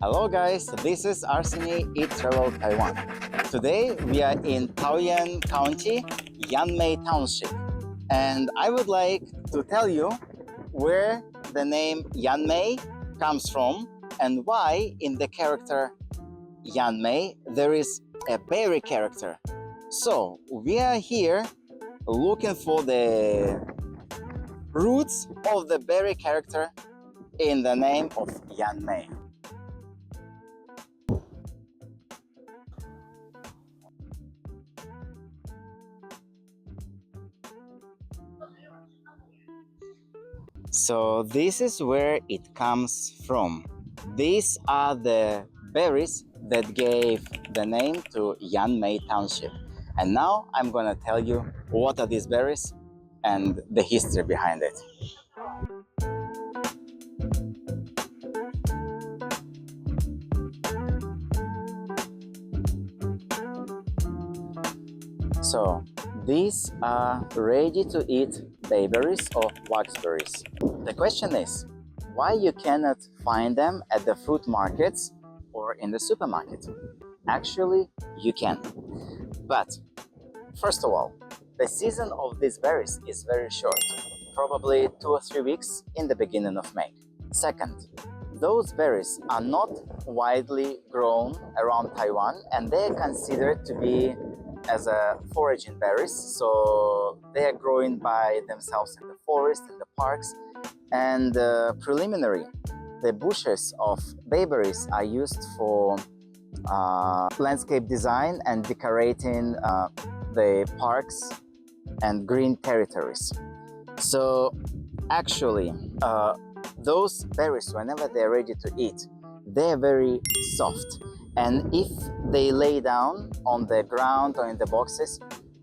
Hello guys, this is Arseny Eat Travel Taiwan. Today we are in Taoyuan County, Yanmei Township. And I would like to tell you where the name Yanmei comes from and why in the character Yanmei there is a berry character. So we are here looking for the roots of the berry character in the name of Yanmei. So this is where it comes from. These are the berries that gave the name to Yanmei Township. And now I'm gonna tell you what are these berries and the history behind it. So these are ready-to-eat bayberries or waxberries. The question is, why you cannot find them at the fruit markets or in the supermarket? Actually, you can. But first of all, the season of these berries is very short, probably 2 or 3 weeks in the beginning of May. Second, those berries are not widely grown around Taiwan and they are considered to be as a foraging berries, so they are growing by themselves in the forest, in the parks. And preliminary, the bushes of bayberries are used for landscape design and decorating the parks and green territories. So actually, those berries, whenever they're ready to eat, they're very soft. And if they lay down on the ground or in the boxes,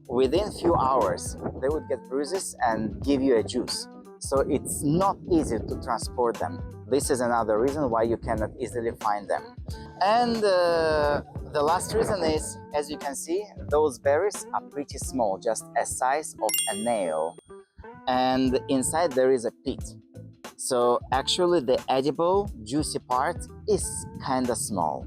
within few hours, they would get bruises and give you a juice. So it's not easy to transport them. This is another reason why you cannot easily find them. And the last reason is, as you can see, those berries are pretty small, just a size of a nail. And inside there is a pit. So actually the edible, juicy part is kind of small.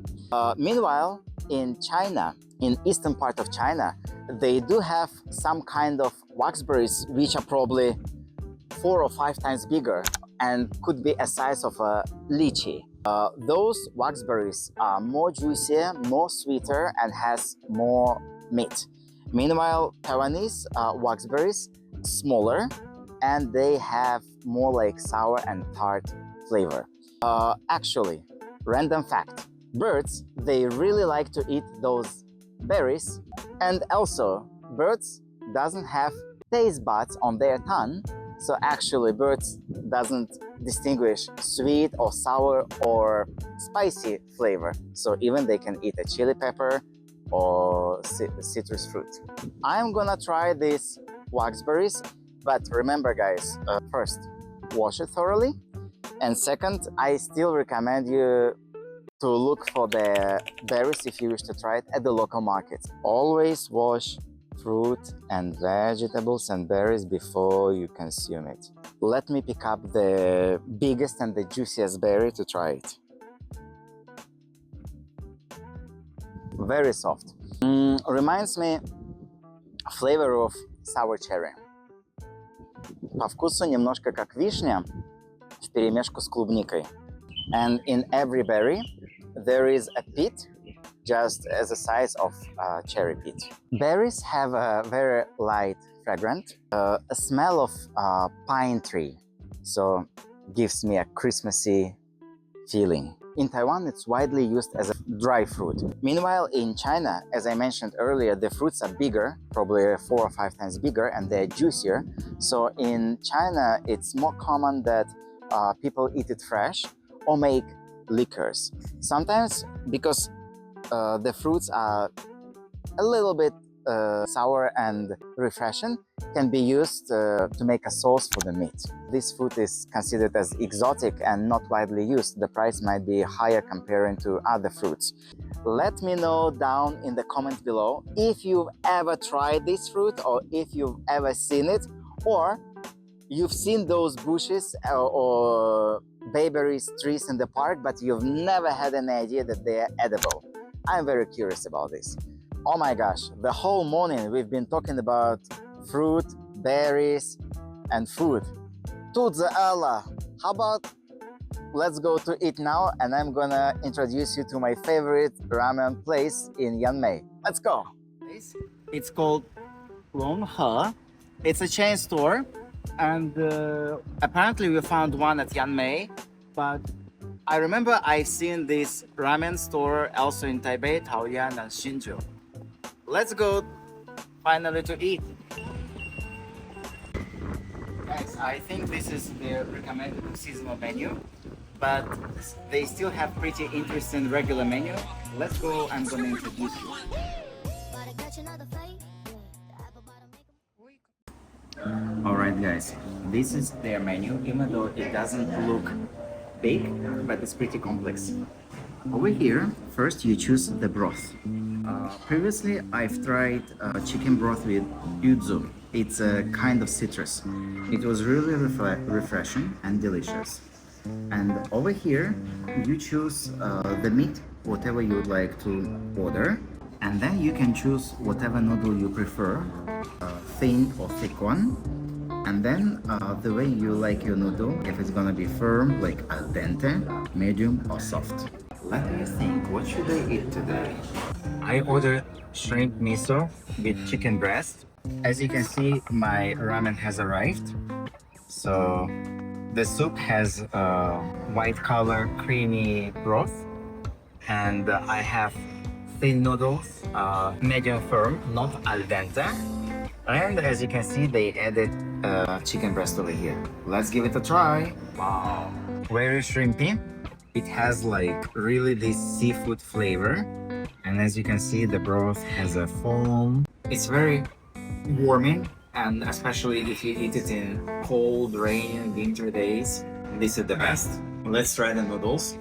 Meanwhile, in China, in eastern part of China, they do have some kind of waxberries which are probably 4 or 5 times bigger and could be a size of a lychee. Those waxberries are more juicier, more sweeter, and has more meat. Meanwhile, Taiwanese waxberries smaller and they have more like sour and tart flavor. Actually, random fact, birds, they really like to eat those berries, and also birds doesn't have taste buds on their tongue, so actually birds doesn't distinguish sweet or sour or spicy flavor, so even they can eat a chili pepper or citrus fruit. I'm gonna try these waxberries, but remember guys, first wash it thoroughly, and second, I still recommend you to look for the berries if you wish to try it at the local market. Always wash fruit and vegetables and berries before you consume it. Let me pick up the biggest and the juiciest berry to try it. Very soft. Reminds me flavor of sour cherry. По вкусу немножко как вишня вперемешку с клубникой. And in every berry there is a pit just as the size of a cherry pit. Berries have a very light fragrance, a smell of pine tree, so gives me a Christmassy feeling. In Taiwan, it's widely used as a dry fruit. Meanwhile, in China, as I mentioned earlier, the fruits are bigger, probably 4 or 5 times bigger, and they're juicier. So in China, it's more common that people eat it fresh or make liquors. Sometimes because the fruits are a little bit sour and refreshing, can be used to make a sauce for the meat. This fruit is considered as exotic and not widely used. The price might be higher comparing to other fruits. Let me know down in the comment below if you've ever tried this fruit or if you've ever seen it, or you've seen those bushes or bayberry trees in the park, but you've never had an idea that they are edible. I'm very curious about this. Oh my gosh, the whole morning we've been talking about fruit, berries, and food. Tutze Allah. How about let's go to eat now, and I'm gonna introduce you to my favorite ramen place in Yanmei. Let's go. It's called Ronghe. It's a chain store, and apparently we found one at Yanmei, but I remember I've seen this ramen store also in Taipei, Taoyuan, and Hsinchu. Let's go finally to eat. Guys, I think this is their recommended seasonal menu, but they still have pretty interesting regular menu. Let's go, I'm gonna introduce you. Alright guys, this is their menu, even though it doesn't look big, but it's pretty complex. Over here, first you choose the broth. Previously I've tried chicken broth with yuzu. It's a kind of citrus. It was really refreshing and delicious. And over here you choose the meat, whatever you would like to order, and then you can choose whatever noodle you prefer, thin or thick one, and then the way you like your noodle, if it's gonna be firm like al dente, medium or soft. Let me think, what should I eat today? I ordered shrimp miso with chicken breast. As you can see, my ramen has arrived. So the soup has white color, creamy broth, and I have thin noodles, medium firm, not al dente. And as you can see, they added chicken breast over here. Let's give it a try. Wow, very shrimpy. It has like really this seafood flavor, and as you can see, the broth has a foam. It's very warming, and especially if you eat it in cold, rainy, winter days, this is the best. Let's try the noodles.